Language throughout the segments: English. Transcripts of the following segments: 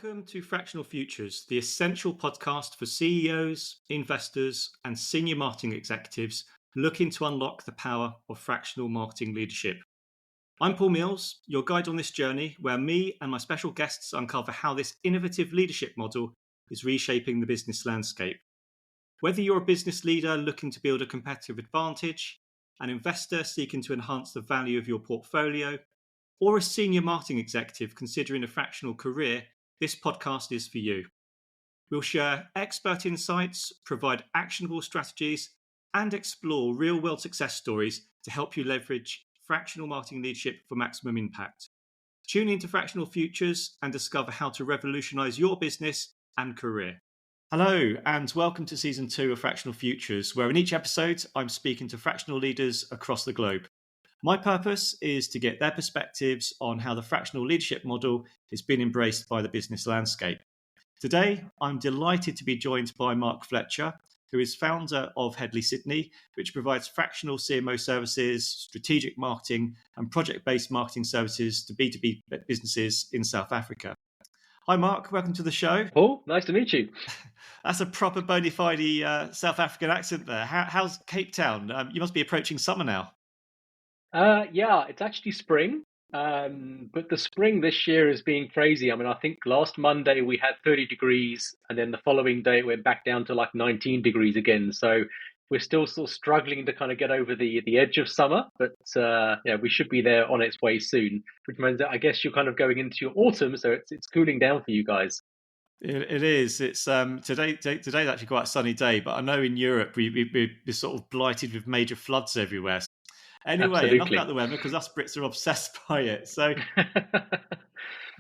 Welcome to Fractional Futures, the essential podcast for CEOs, investors, and senior marketing executives looking to unlock the power of fractional marketing leadership. I'm Paul Mills, your guide on this journey, where me and my special guests uncover how this innovative leadership model is reshaping the business landscape. Whether you're a business leader looking to build a competitive advantage, an investor seeking to enhance the value of your portfolio, or a senior marketing executive considering a fractional career, this podcast is for you. We'll share expert insights, provide actionable strategies, and explore real-world success stories to help you leverage fractional marketing leadership for maximum impact. Tune into Fractional Futures and discover how to revolutionize your business and career. Hello, and welcome to Season 2 of Fractional Futures, where in each episode, I'm speaking to fractional leaders across the globe. My purpose is to get their perspectives on how the fractional leadership model has been embraced by the business landscape. Today, I'm delighted to be joined by Marc Fletcher, who is founder of Headley Sydney, which provides fractional CMO services, strategic marketing, and project-based marketing services to B2B businesses in South Africa. Hi, Marc. Welcome to the show. Paul, nice to meet you. That's a proper bona fide South African accent there. How's Cape Town? You must be approaching summer now. Yeah, it's actually spring, but the spring this year has been crazy. I mean, I think last Monday we had 30 degrees, and then the following day it went back down to like 19 degrees again. So we're still sort of struggling to kind of get over the edge of summer, but yeah, we should be there on its way soon, which means that I guess you're kind of going into your autumn, so it's cooling down for you guys. It is. It's today's actually quite a sunny day, but I know in Europe we're sort of blighted with major floods everywhere. Anyway, Absolutely. enough about the weather because us Brits are obsessed by it. So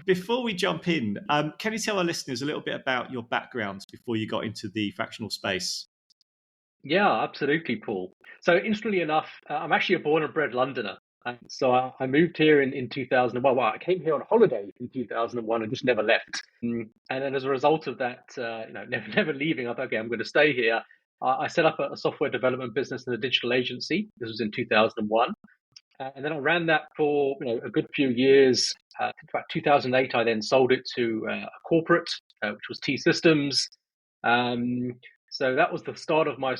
before we jump in, can you tell our listeners a little bit about your background before you got into the fractional space? Yeah, absolutely, Paul. So interestingly enough, I'm actually a born and bred Londoner. So I moved here in 2001. Well, I came here on holiday in 2001 and just never left. And then as a result of that, never leaving, I thought, okay, I'm going to stay here. I set up a software development business and a digital agency. This was in 2001. And then I ran that for a good few years. About 2008, I then sold it to a corporate, which was T Systems. So that was the start of my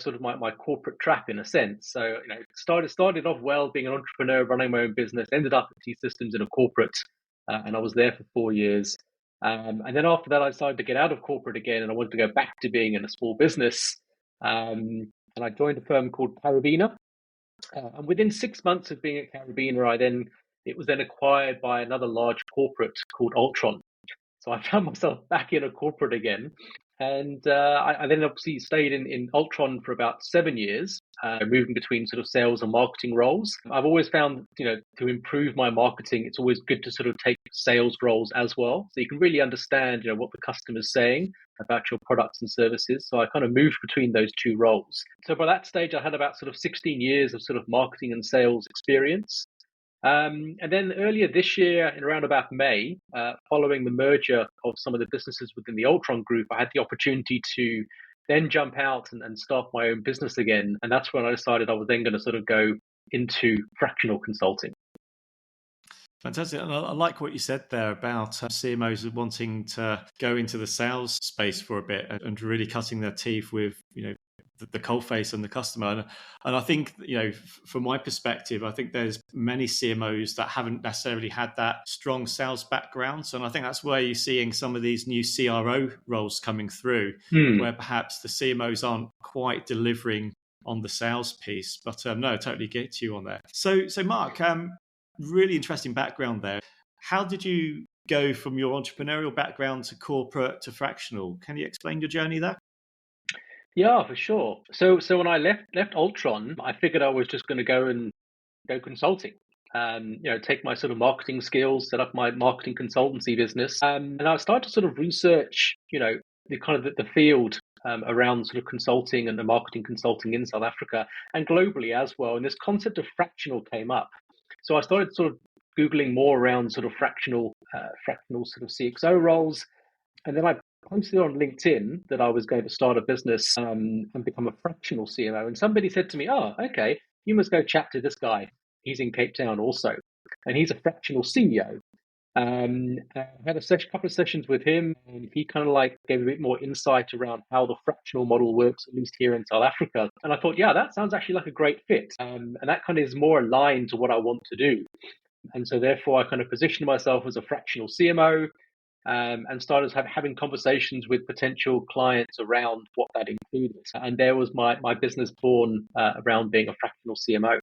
corporate trap in a sense. So started off well being an entrepreneur, running my own business. Ended up at T Systems in a corporate, and I was there for 4 years. And then after that, I decided to get out of corporate again, and I wanted to go back to being in a small business. And I joined a firm called Carabiner. And within 6 months of being at Carabiner, it was then acquired by another large corporate called Ultron. So I found myself back in a corporate again. And I then obviously stayed in Ultron for about 7 years, moving between sort of sales and marketing roles. I've always found, to improve my marketing, it's always good to sort of take sales roles as well. So you can really understand, what the customer's saying about your products and services. So I kind of moved between those two roles. So by that stage, I had about sort of 16 years of sort of marketing and sales experience. And then earlier this year, in around about May, following the merger of some of the businesses within the Ultron group, I had the opportunity to then jump out and start my own business again. And that's when I decided I was then going to sort of go into fractional consulting. Fantastic. And I like what you said there about CMOs wanting to go into the sales space for a bit and really cutting their teeth with, the coalface and the customer. And I think, from my perspective, I think there's many CMOs that haven't necessarily had that strong sales background. So, and I think that's where you're seeing some of these new CRO roles coming through, where perhaps the CMOs aren't quite delivering on the sales piece. But no, I totally get you on that. So Marc, really interesting background there. How did you go from your entrepreneurial background to corporate to fractional? Can you explain your journey there? Yeah, for sure. So when I left Ultron, I figured I was just going to go consulting. Take my sort of marketing skills, set up my marketing consultancy business, and I started to sort of research, the field around sort of consulting and the marketing consulting in South Africa and globally as well. And this concept of fractional came up. So I started sort of Googling more around sort of fractional sort of CXO roles. And then I posted on LinkedIn that I was going to start a business and become a fractional CMO. And somebody said to me, oh, okay, you must go chat to this guy. He's in Cape Town also. And he's a fractional CEO. I had a couple of sessions with him, and he kind of like gave a bit more insight around how the fractional model works, at least here in South Africa. And I thought, yeah, that sounds actually like a great fit. And that kind of is more aligned to what I want to do. And so therefore, I kind of positioned myself as a fractional CMO, and started having conversations with potential clients around what that included. And there was my business born around being a fractional CMO.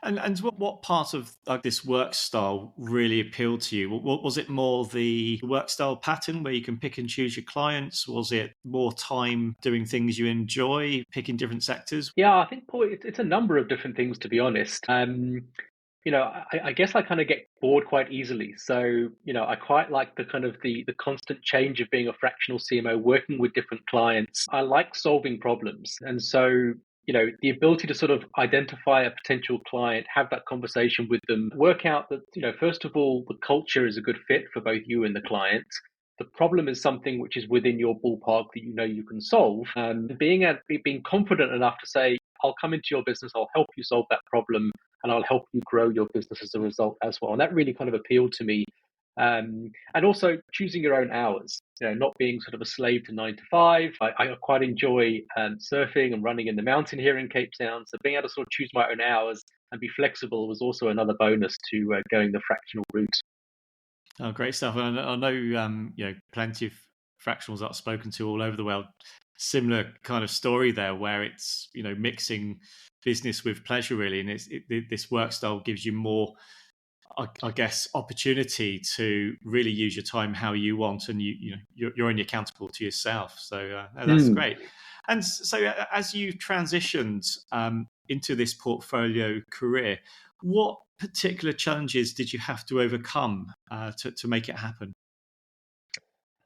And what part of this work style really appealed to you? Was it more the work style pattern where you can pick and choose your clients? Was it more time doing things you enjoy, picking different sectors? Yeah, I think, Paul, it's a number of different things, to be honest. I guess I kind of get bored quite easily. So, I quite like the kind of the constant change of being a fractional CMO, working with different clients. I like solving problems. And so, the ability to sort of identify a potential client, have that conversation with them, work out that, first of all, the culture is a good fit for both you and the client. The problem is something which is within your ballpark that you can solve. And being confident enough to say, I'll come into your business, I'll help you solve that problem, and I'll help you grow your business as a result as well. And that really kind of appealed to me. And also choosing your own hours, not being sort of a slave to 9 to 5. I quite enjoy surfing and running in the mountain here in Cape Town. So being able to sort of choose my own hours and be flexible was also another bonus to going the fractional route. Oh, great stuff! And I know plenty of fractionals that I've spoken to all over the world. Similar kind of story there, where it's mixing business with pleasure, really, and this work style gives you more, I guess, opportunity to really use your time how you want, and you're only accountable to yourself. So that's great. And so as you transitioned into this portfolio career, what particular challenges did you have to overcome to make it happen?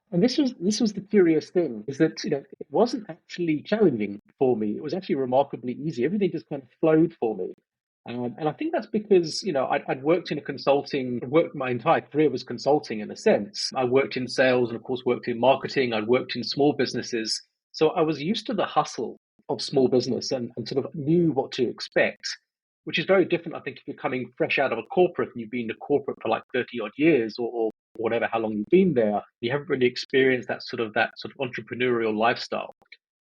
And this was the curious thing, is that it wasn't actually challenging for me. It was actually remarkably easy. Everything just kind of flowed for me. And I think that's because, I'd worked in my entire career was consulting in a sense. I worked in sales and, of course, worked in marketing. I'd worked in small businesses. So I was used to the hustle of small business and sort of knew what to expect, which is very different, I think, if you're coming fresh out of a corporate and you've been in a corporate for like 30 odd years or whatever, how long you've been there. You haven't really experienced that sort of entrepreneurial lifestyle.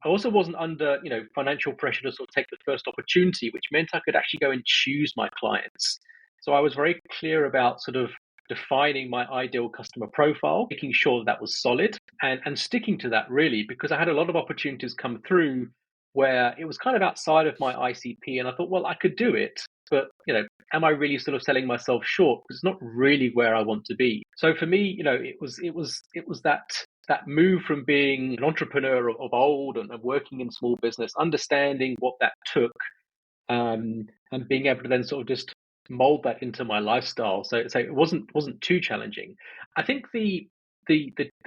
I also wasn't under, financial pressure to sort of take the first opportunity, which meant I could actually go and choose my clients. So I was very clear about sort of defining my ideal customer profile, making sure that was solid and sticking to that really, because I had a lot of opportunities come through where it was kind of outside of my ICP. And I thought, well, I could do it, but, am I really sort of selling myself short? Because it's not really where I want to be. So for me, it was that move from being an entrepreneur of old and working in small business, understanding what that took, and being able to then sort of just mold that into my lifestyle. So it wasn't too challenging. I think the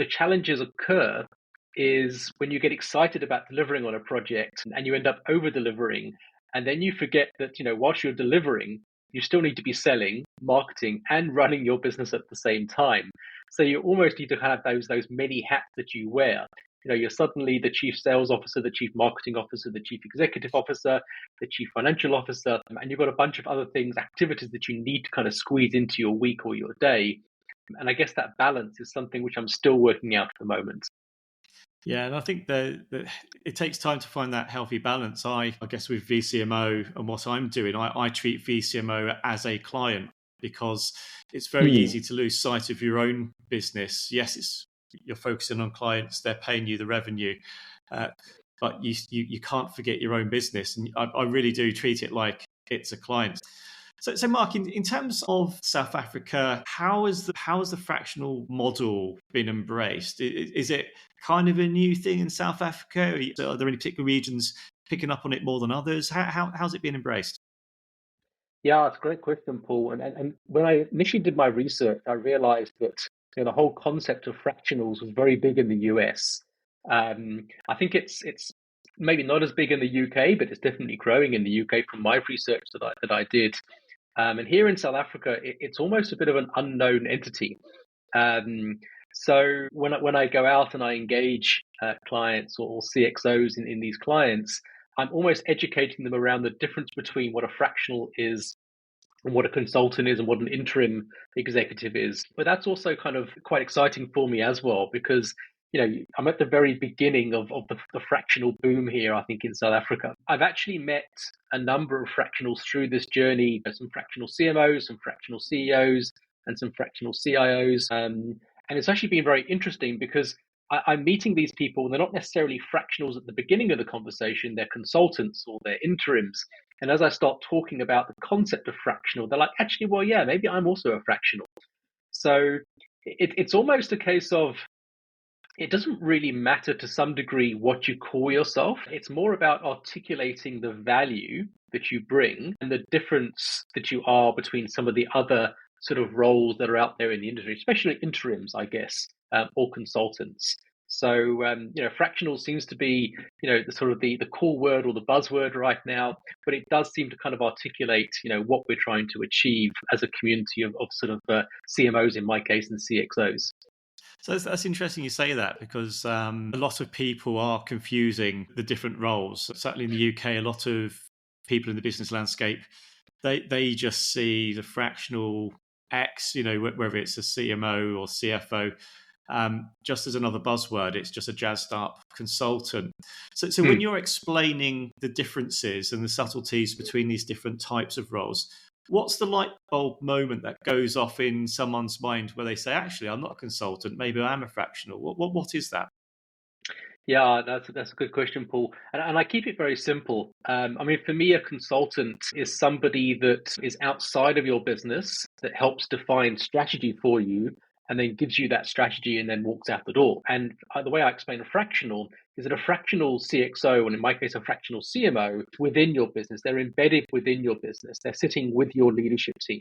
challenges occur is when you get excited about delivering on a project and you end up over delivering, and then you forget that whilst you're delivering, you still need to be selling, marketing, and running your business at the same time. So you almost need to have those many hats that you wear. You're suddenly the chief sales officer, the chief marketing officer, the chief executive officer, the chief financial officer, and you've got a bunch of other things, activities that you need to kind of squeeze into your week or your day. And I guess that balance is something which I'm still working out at the moment. Yeah, and I think that it takes time to find that healthy balance. I guess with VCMO and what I'm doing, I treat VCMO as a client because it's very easy to lose sight of your own business. Yes, you're focusing on clients; they're paying you the revenue, but you can't forget your own business. And I really do treat it like it's a client. So Mark, in terms of South Africa, how has the fractional model been embraced? Is it kind of a new thing in South Africa? Are there any particular regions picking up on it more than others? How's it been embraced? Yeah, it's a great question, Paul. And when I initially did my research, I realized that the whole concept of fractionals was very big in the US. I think it's maybe not as big in the UK, but it's definitely growing in the UK from my research that I did. And here in South Africa, it's almost a bit of an unknown entity. Um, so when I go out and I engage clients or CXOs in these clients, I'm almost educating them around the difference between what a fractional is and what a consultant is and what an interim executive is. But that's also kind of quite exciting for me as well, because I'm at the very beginning of the fractional boom here, I think, in South Africa. I've actually met a number of fractionals through this journey. There's some fractional CMOs, some fractional CEOs, and some fractional CIOs. And it's actually been very interesting because I'm meeting these people. They're not necessarily fractionals at the beginning of the conversation. They're consultants or they're interims. And as I start talking about the concept of fractional, they're like, actually, well, yeah, maybe I'm also a fractional. So it's almost a case of, it doesn't really matter to some degree what you call yourself. It's more about articulating the value that you bring and the difference that you are between some of the other sort of roles that are out there in the industry, especially interims, I guess, or consultants. So, fractional seems to be, the sort of the cool word or the buzzword right now, but it does seem to kind of articulate, what we're trying to achieve as a community of sort of CMOs in my case and CXOs. So that's interesting you say that, because a lot of people are confusing the different roles. Certainly in the UK, a lot of people in the business landscape, they just see the fractional X, whether it's a CMO or CFO, just as another buzzword. It's just a jazzed up consultant. So when you're explaining the differences and the subtleties between these different types of roles, what's the light bulb moment that goes off in someone's mind where they say, actually, I'm not a consultant, maybe I'm a fractional? What is that? Yeah, that's a good question, Paul. And I keep it very simple. For me, a consultant is somebody that is outside of your business that helps define strategy for you and then gives you that strategy and then walks out the door. And the way I explain a fractional is that a fractional CXO, and in my case, a fractional CMO, within your business, they're embedded within your business. They're sitting with your leadership team.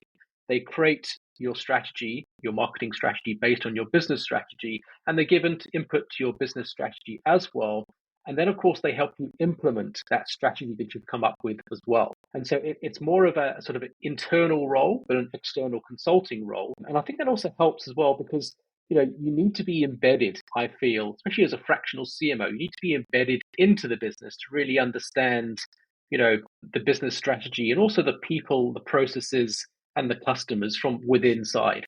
They create your strategy, your marketing strategy based on your business strategy, and they give input to your business strategy as well. And then, of course, they help you implement that strategy that you've come up with as well. And so it's more of a sort of an internal role than an external consulting role. And I think that also helps as well because, you need to be embedded, I feel, especially as a fractional CMO, you need to be embedded into the business to really understand, the business strategy and also the people, the processes, and the customers from within inside.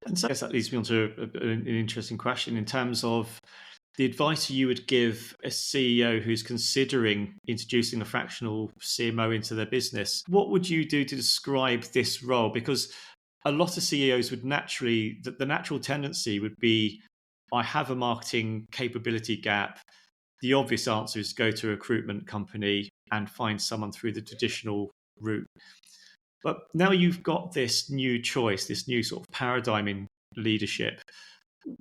And so I guess that leads me on to an interesting question in terms of the advice you would give a CEO who's considering introducing a fractional CMO into their business. What would you do to describe this role? Because a lot of CEOs would naturally, the natural tendency would be, I have a marketing capability gap. The obvious answer is go to a recruitment company and find someone through the traditional route. But now you've got this new choice, this new sort of paradigm in leadership.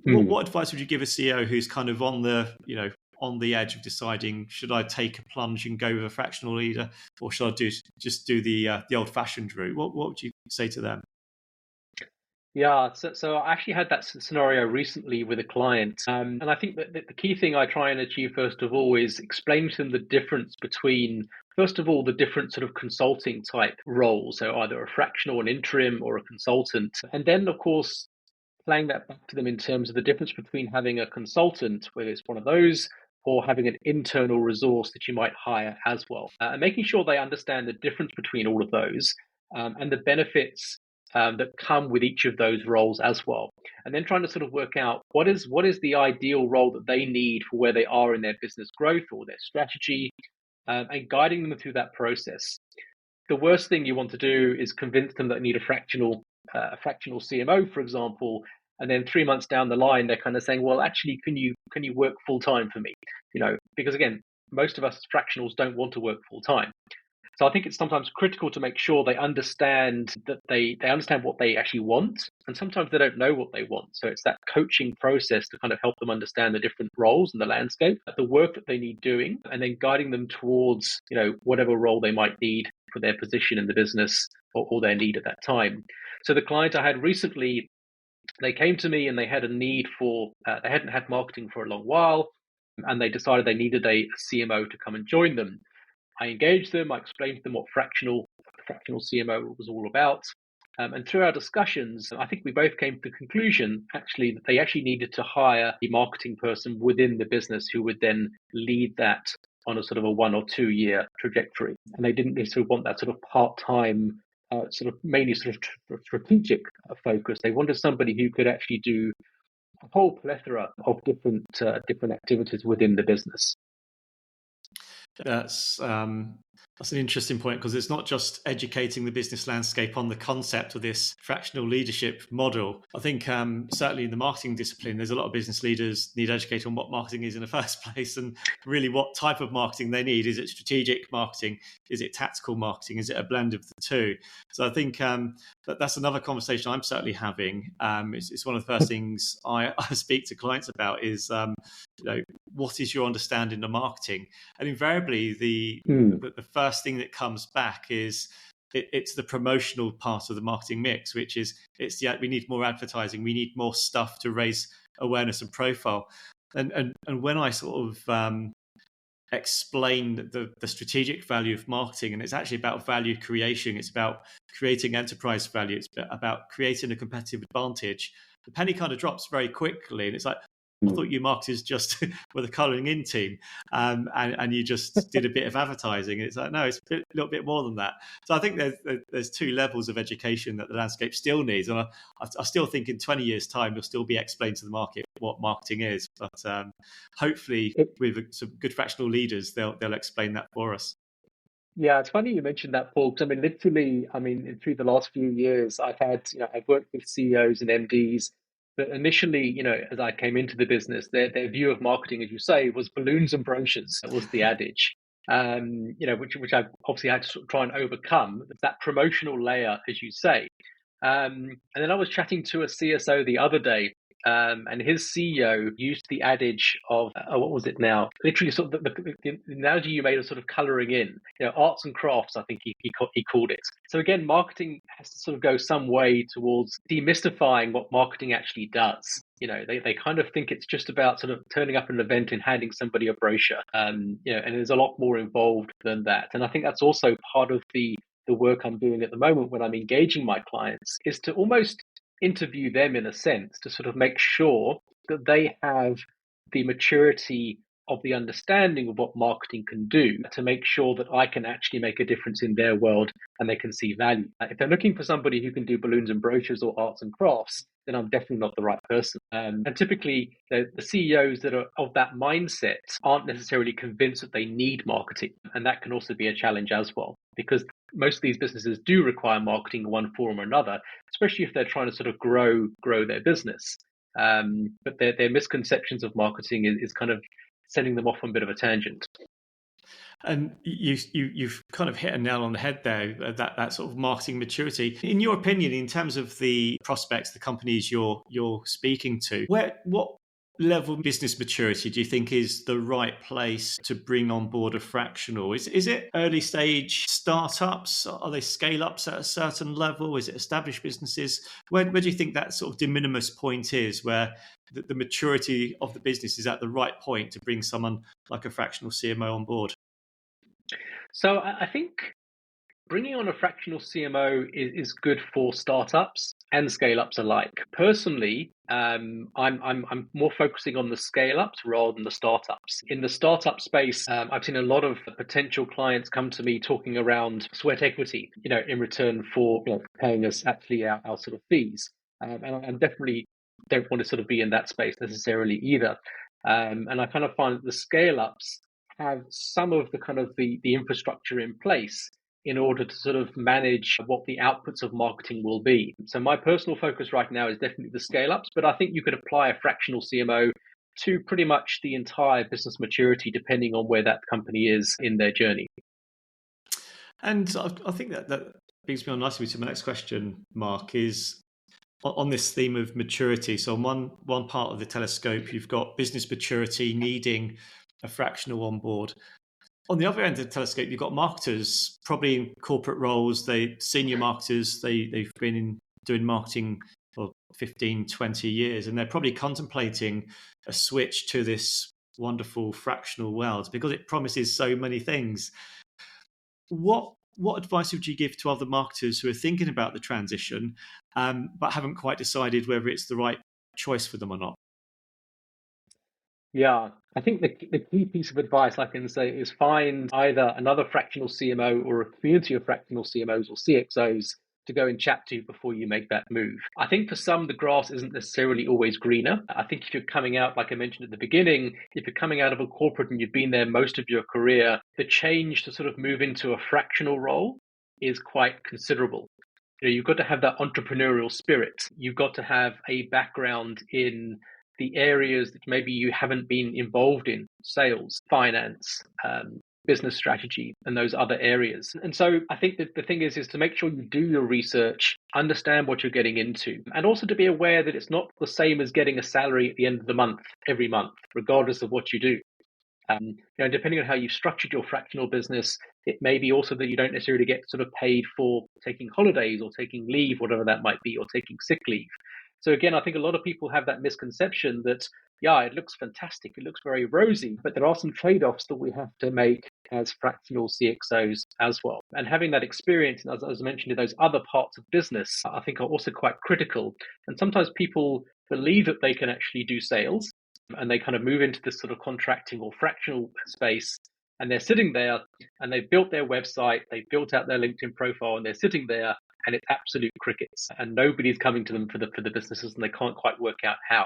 What advice would you give a CEO who's kind of on the edge of deciding, should I take a plunge and go with a fractional leader, or should I just do the old-fashioned route? What would you say to them? Yeah, so I actually had that scenario recently with a client. And I think that the key thing I try and achieve, first of all, is explain to them the difference between, first of all, the different sort of consulting type roles. So either a fractional, an interim, or a consultant. And then, of course, playing that back to them in terms of the difference between having a consultant, whether it's one of those, or having an internal resource that you might hire as well. And making sure they understand the difference between all of those and the benefits that come with each of those roles as well. And then trying to sort of work out what is the ideal role that they need for where they are in their business growth or their strategy, and guiding them through that process. The worst thing you want to do is convince them that they need a fractional CMO, for example, and then 3 months down the line, they're kind of saying, well, actually, can you work full time for me? Because again, most of us fractionals don't want to work full time. So I think it's sometimes critical to make sure they understand that they understand what they actually want. And sometimes they don't know what they want. So it's that coaching process to kind of help them understand the different roles in the landscape, the work that they need doing, and then guiding them towards, whatever role they might need for their position in the business or their need at that time. So the client I had recently, they came to me and they had a need for, they hadn't had marketing for a long while, and they decided they needed a CMO to come and join them. I engaged them. I explained to them what fractional CMO was all about. And through our discussions, I think we both came to the conclusion, actually, that they actually needed to hire a marketing person within the business who would then lead that on a sort of a 1 or 2 year trajectory. And they didn't necessarily want that sort of part-time sort of mainly sort of strategic focus. They wanted somebody who could actually do a whole plethora of different activities within the business. That's an interesting point, because it's not just educating the business landscape on the concept of this fractional leadership model. I think certainly in the marketing discipline, there's a lot of business leaders need educated on what marketing is in the first place, and really what type of marketing they need. Is it strategic marketing? Is it tactical marketing? Is it a blend of the two? So I think that's another conversation I'm certainly having. It's one of the first things I speak to clients about is, what is your understanding of marketing? And invariably, the first thing that comes back is it's the promotional part of the marketing mix, which is we need more advertising, we need more stuff to raise awareness and profile. And when I sort of explain the strategic value of marketing, and it's actually about value creation, it's about creating enterprise value, it's about creating a competitive advantage, the penny kind of drops very quickly, and it's like, I thought you marketers just were the colouring in team, and you just did a bit of advertising. And it's like, no, it's a little bit more than that. So I think there's two levels of education that the landscape still needs. And I still think in 20 years' time, you'll still be explained to the market what marketing is. But hopefully with some good fractional leaders, they'll explain that for us. Yeah, it's funny you mentioned that, Paul, because literally, through the last few years, I've worked with CEOs and MDs. But initially, as I came into the business, their view of marketing, as you say, was balloons and brochures. That was the adage, which I obviously had to sort of try and overcome, that promotional layer, as you say. And then I was chatting to a CSO the other day, and his CEO used the adage of, what was it now? Literally, sort of the analogy you made of sort of colouring in, arts and crafts, I think he called it. So again, marketing has to sort of go some way towards demystifying what marketing actually does. They kind of think it's just about sort of turning up at an event and handing somebody a brochure. And there's a lot more involved than that. And I think that's also part of the work I'm doing at the moment when I'm engaging my clients, is to almost interview them in a sense to sort of make sure that they have the maturity of the understanding of what marketing can do, to make sure that I can actually make a difference in their world and they can see value. If they're looking for somebody who can do balloons and brochures or arts and crafts, then I'm definitely not the right person. And typically, the CEOs that are of that mindset aren't necessarily convinced that they need marketing. And that can also be a challenge as well, because most of these businesses do require marketing in one form or another, especially if they're trying to sort of grow their business. But their misconceptions of marketing is kind of sending them off on a bit of a tangent. And you've kind of hit a nail on the head there, that sort of marketing maturity. In your opinion, in terms of the prospects, the companies you're speaking to, what level of business maturity do you think is the right place to bring on board a fractional? Is it early stage startups? Are they scale ups at a certain level? Is it established businesses? Where do you think that sort of de minimis point is, where the maturity of the business is at the right point to bring someone like a fractional CMO on board? So I think bringing on a fractional CMO is good for startups and scale-ups alike. Personally, I'm more focusing on the scale-ups rather than the startups. In the startup space, I've seen a lot of potential clients come to me talking around sweat equity, in return for paying us actually our sort of fees. And I definitely don't want to sort of be in that space necessarily either. And I kind of find that the scale-ups have some of the kind of the infrastructure in place in order to sort of manage what the outputs of marketing will be. So my personal focus right now is definitely the scale-ups, but I think you could apply a fractional CMO to pretty much the entire business maturity, depending on where that company is in their journey. And I think that brings me on nicely to my next question, Mark, is on this theme of maturity. So on one part of the telescope, you've got business maturity needing a fractional on board. On the other end of the telescope, you've got marketers, probably in corporate roles, senior marketers, they've been doing marketing for 15, 20 years, and they're probably contemplating a switch to this wonderful fractional world because it promises so many things. What advice would you give to other marketers who are thinking about the transition, but haven't quite decided whether it's the right choice for them or not? Yeah, I think the key piece of advice I can say is find either another fractional CMO or a community of fractional CMOs or CXOs to go and chat to before you make that move. I think for some, the grass isn't necessarily always greener. I think if you're coming out, like I mentioned at the beginning, if you're coming out of a corporate and you've been there most of your career, the change to sort of move into a fractional role is quite considerable. You've got to have that entrepreneurial spirit. You've got to have a background in the areas that maybe you haven't been involved in: sales, finance, business strategy, and those other areas. And so I think that the thing is to make sure you do your research, understand what you're getting into, and also to be aware that it's not the same as getting a salary at the end of the month, every month, regardless of what you do. Depending on how you've structured your fractional business, it may be also that you don't necessarily get sort of paid for taking holidays or taking leave, whatever that might be, or taking sick leave. So again, I think a lot of people have that misconception that, yeah, it looks fantastic, it looks very rosy, but there are some trade-offs that we have to make as fractional CXOs as well. And having that experience, as I mentioned, in those other parts of business, I think are also quite critical. And sometimes people believe that they can actually do sales, and they kind of move into this sort of contracting or fractional space, and they're sitting there and they've built their website, they've built out their LinkedIn profile, and they're sitting there and it's absolute crickets, and nobody's coming to them for the businesses, and they can't quite work out how.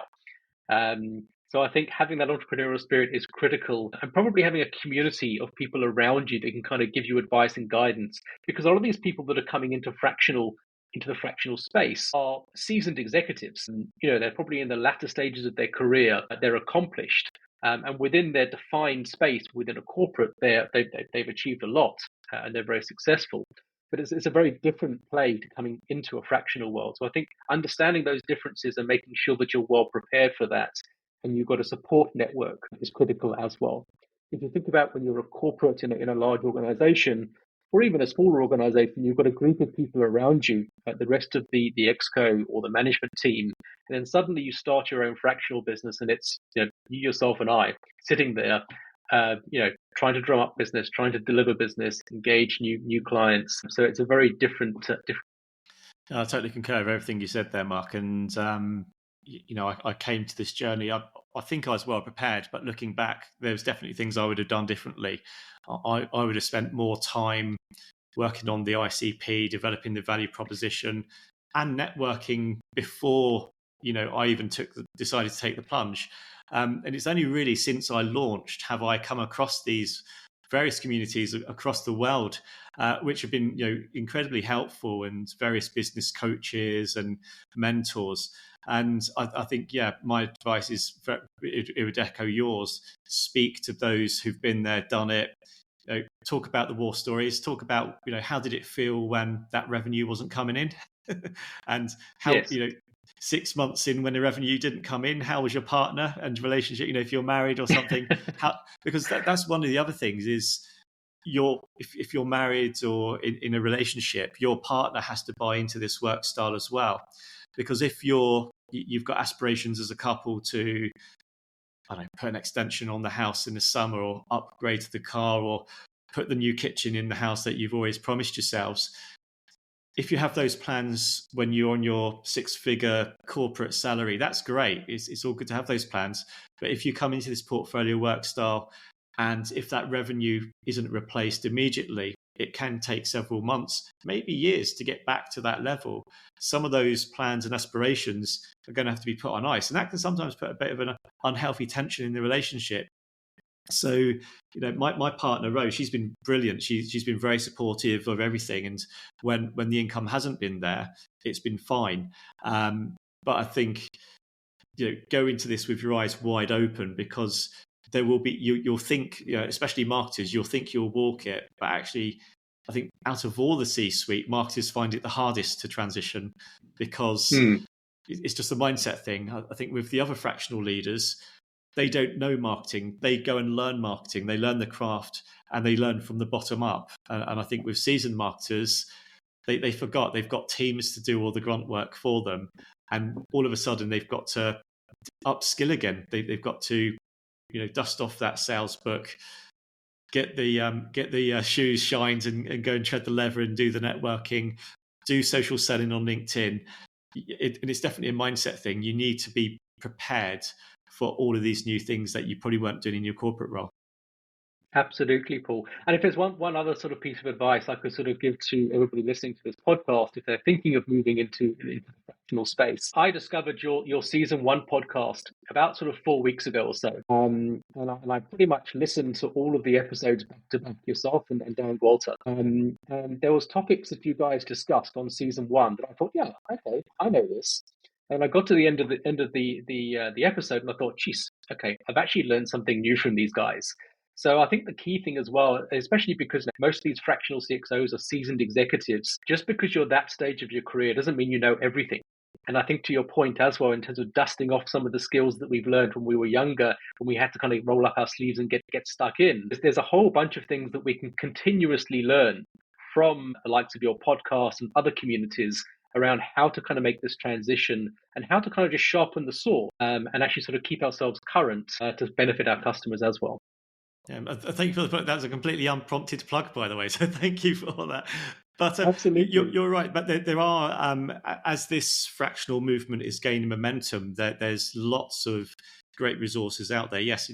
So I think having that entrepreneurial spirit is critical, and probably having a community of people around you that can kind of give you advice and guidance, because a lot of these people that are coming into the fractional space are seasoned executives, and they're probably in the latter stages of their career. They're accomplished, and within their defined space within a corporate, they've achieved a lot, and they're very successful. But it's a very different play to coming into a fractional world. So I think understanding those differences and making sure that you're well prepared for that, and you've got a support network, is critical as well. If you think about when you're a corporate in a large organization, or even a smaller organization, you've got a group of people around you, the rest of the exco or the management team, and then suddenly you start your own fractional business, and it's you yourself and I sitting there, trying to drum up business, trying to deliver business, engage new clients. So it's a very different. I totally concur with everything you said there, Mark. And I came to this journey. I think I was well prepared, but looking back, there's definitely things I would have done differently. I would have spent more time working on the ICP, developing the value proposition, and networking before I even decided to take the plunge. And it's only really since I launched have I come across these various communities across the world, which have been incredibly helpful, and various business coaches and mentors. And I think, my advice is, it would echo yours. Speak to those who've been there, done it. Talk about the war stories. Talk about how did it feel when that revenue wasn't coming in, and how Yes. 6 months in when the revenue didn't come in, how was your partner and relationship? If you're married or something, because that's one of the other things is if you're married or in a relationship, your partner has to buy into this work style as well. Because if you've got aspirations as a couple to, I don't know, put an extension on the house in the summer, or upgrade the car, or put the new kitchen in the house that you've always promised yourselves. If you have those plans when you're on your 6-figure corporate salary, that's great. It's all good to have those plans. But if you come into this portfolio work style, and if that revenue isn't replaced immediately, it can take several months, maybe years, to get back to that level. Some of those plans and aspirations are going to have to be put on ice. And that can sometimes put a bit of an unhealthy tension in the relationship. So, my partner Rose, she's been brilliant. She's been very supportive of everything, and when the income hasn't been there, it's been fine. But I think go into this with your eyes wide open, because there will be you'll think, especially marketers, you'll think you'll walk it, but actually, I think out of all the C-suite, marketers find it the hardest to transition, because it's just a mindset thing. I think with the other fractional leaders, they don't know marketing. They go and learn marketing. They learn the craft, and they learn from the bottom up. And I think with seasoned marketers, they forgot they've got teams to do all the grunt work for them. And all of a sudden, they've got to upskill again. They've got to, dust off that sales book, get the shoes shined, and go and tread the leather and do the networking, do social selling on LinkedIn. And it's definitely a mindset thing. You need to be prepared for all of these new things that you probably weren't doing in your corporate role. Absolutely, Paul. And if there's one other sort of piece of advice I could sort of give to everybody listening to this podcast, if they're thinking of moving into the fractional space, I discovered your season 1 podcast about sort of 4 weeks ago or so. And I pretty much listened to all of the episodes back to back, yourself and Dan Walter. And there was topics that you guys discussed on season 1 that I thought, yeah, okay, I know this. And I got to the end of the episode, and I thought, geez, okay, I've actually learned something new from these guys. So I think the key thing as well, especially because most of these fractional CXOs are seasoned executives, just because you're that stage of your career doesn't mean you know everything. And I think to your point as well, in terms of dusting off some of the skills that we've learned when we were younger, when we had to kind of roll up our sleeves and get stuck in, there's a whole bunch of things that we can continuously learn from the likes of your podcast and other communities around how to kind of make this transition and how to kind of just sharpen the saw and actually sort of keep ourselves current to benefit our customers as well. Thank you for the plug. That's a completely unprompted plug, by the way. So thank you for that. But Absolutely, you're right. But there are, as this fractional movement is gaining momentum, there's lots of great resources out there. Yes,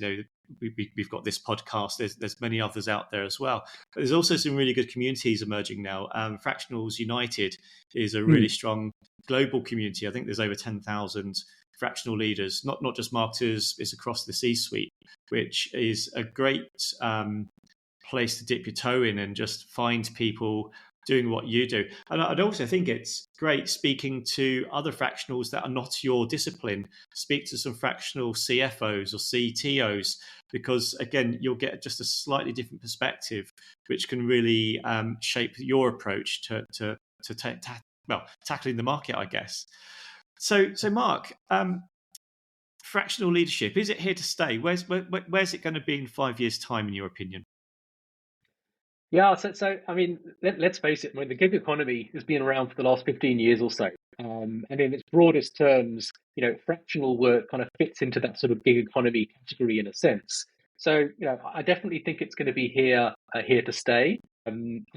we've got this podcast. There's many others out there as well. But there's also some really good communities emerging now. Fractionals United is a really strong global community. I think there's over 10,000 fractional leaders, not just marketers. It's across the C-suite, which is a great place to dip your toe in and just find people doing what you do. And I'd also think it's great speaking to other fractionals that are not your discipline. Speak to some fractional CFOs or CTOs, because again, you'll get just a slightly different perspective, which can really shape your approach to tackling the market, I guess. So Marc, fractional leadership, is it here to stay? Where's it going to be in 5 years' time, in your opinion? Yeah, so I mean, let's face it. I mean, the gig economy has been around for the last 15 years or so, and in its broadest terms, fractional work kind of fits into that sort of gig economy category in a sense. So, I definitely think it's going to be here to stay. I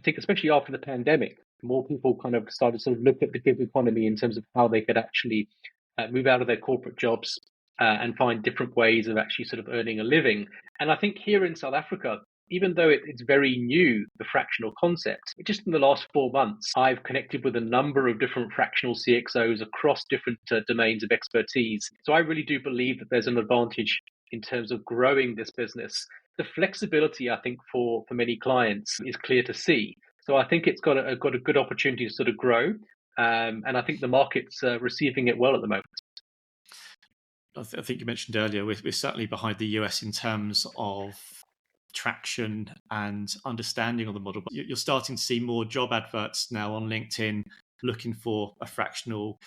think, especially after the pandemic, more people kind of started to sort of look at the gig economy in terms of how they could actually move out of their corporate jobs and find different ways of actually sort of earning a living. And I think here in South Africa, even though it's very new, the fractional concept, just in the last 4 months, I've connected with a number of different fractional CXOs across different domains of expertise. So I really do believe that there's an advantage in terms of growing this business. The flexibility, I think, for many clients is clear to see. So I think it's got a good opportunity to sort of grow. And I think the market's receiving it well at the moment. I think you mentioned earlier, we're certainly behind the US in terms of traction and understanding of the model. But you're starting to see more job adverts now on LinkedIn looking for a fractional.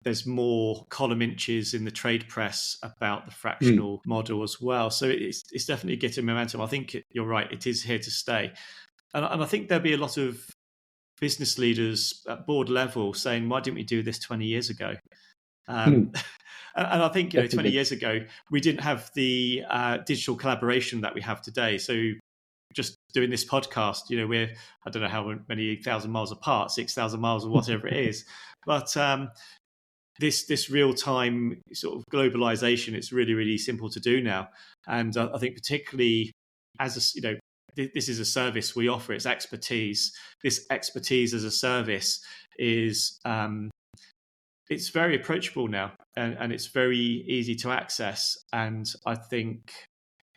There's more column inches in the trade press about the fractional model as well. So it's definitely getting momentum. I think you're right. It is here to stay. And I think there'll be a lot of business leaders at board level saying, why didn't we do this 20 years ago? And I think 20 years ago, we didn't have the digital collaboration that we have today. So just doing this podcast, we're, I don't know how many 1,000 miles apart, 6,000 miles or whatever it is. But this real-time sort of globalization, it's really, really simple to do now. And I think particularly as this is a service we offer, it's expertise. This expertise as a service is it's very approachable now, and it's very easy to access. And I think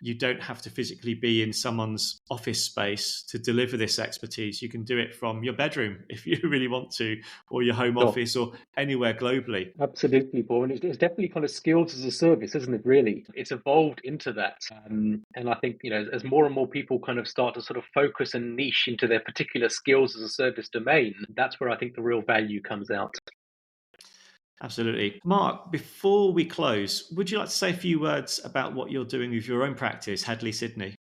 you don't have to physically be in someone's office space to deliver this expertise. You can do it from your bedroom if you really want to, or your home office, or anywhere globally. Absolutely, Paul. And it's definitely kind of skills as a service, isn't it, really? It's evolved into that. And I think, as more and more people kind of start to sort of focus and niche into their particular skills as a service domain, that's where I think the real value comes out. Absolutely. Marc, before we close, would you like to say a few words about what you're doing with your own practice, Hadley Sydney?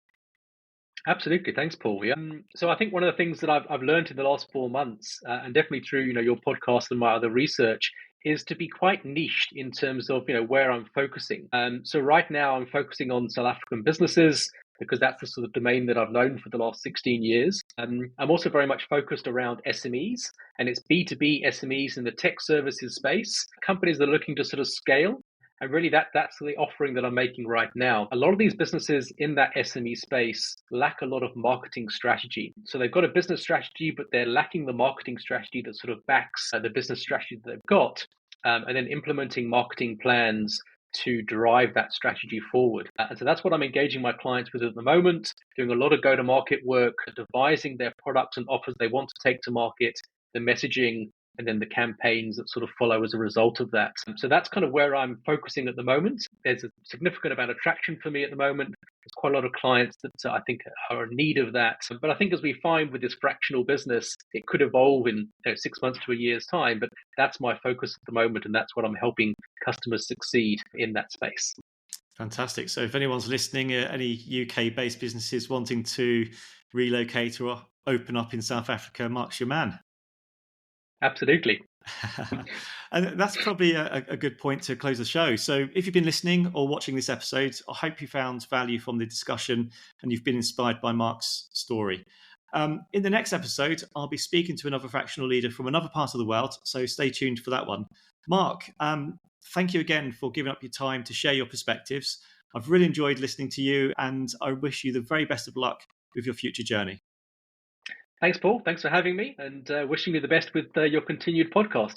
Absolutely. Thanks, Paul. Yeah. So I think one of the things that I've learned in the last 4 months, and definitely through your podcast and my other research, is to be quite niched in terms of where I'm focusing. So right now I'm focusing on South African businesses, because that's the sort of domain that I've known for the last 16 years. I'm also very much focused around SMEs, and it's B2B SMEs in the tech services space, companies that are looking to sort of scale And really that's the offering that I'm making right now. A lot of these businesses in that SME space lack a lot of marketing strategy. So they've got a business strategy, but they're lacking the marketing strategy that sort of backs the business strategy that they've got, and then implementing marketing plans to drive that strategy forward. And so that's what I'm engaging my clients with at the moment, doing a lot of go-to-market work, devising their products and offers they want to take to market, the messaging, and then the campaigns that sort of follow as a result of that. So that's kind of where I'm focusing at the moment. There's a significant amount of traction for me at the moment. There's quite a lot of clients that I think are in need of that. But I think as we find with this fractional business, it could evolve in 6 months to a year's time. But that's my focus at the moment, and that's what I'm helping customers succeed in that space. Fantastic. So if anyone's listening, any UK-based businesses wanting to relocate or open up in South Africa, Marc's your man. Absolutely. And that's probably a good point to close the show. So if you've been listening or watching this episode, I hope you found value from the discussion and you've been inspired by Marc's story. In the next episode, I'll be speaking to another fractional leader from another part of the world, so stay tuned for that one. Marc, thank you again for giving up your time to share your perspectives. I've really enjoyed listening to you, and I wish you the very best of luck with your future journey. Thanks, Paul. Thanks for having me, and wishing you the best with your continued podcast.